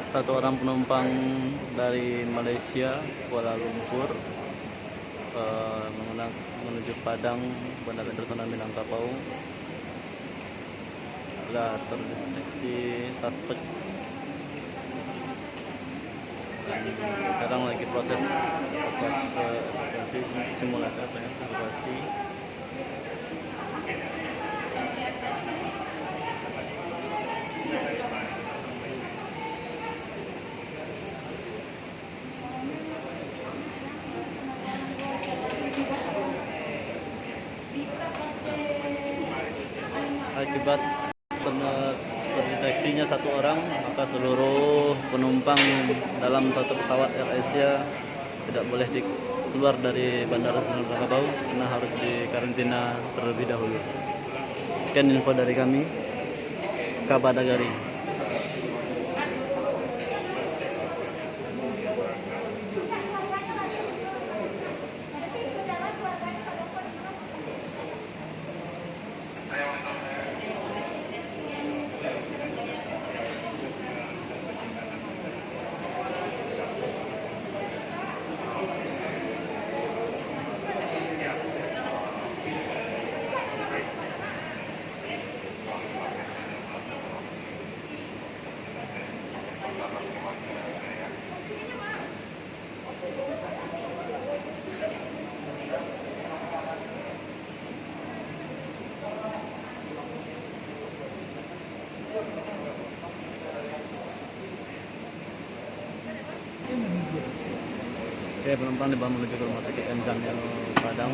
Satu orang penumpang dari Malaysia Kuala Lumpur menuju Padang Bandara Internasional Minangkabau telah terdeteksi suspek dan sekarang lagi proses evakuasi, simulasi evakuasi. Akibat terdeteksinya satu orang, maka seluruh penumpang dalam satu pesawat AirAsia tidak boleh keluar dari Bandara Internasional Minangkabau karena harus dikarantina terlebih dahulu. Sekian info dari kami, Kabadagari. Oke, penumpang dibawa menuju ke rumah sakit M Jamil Padang.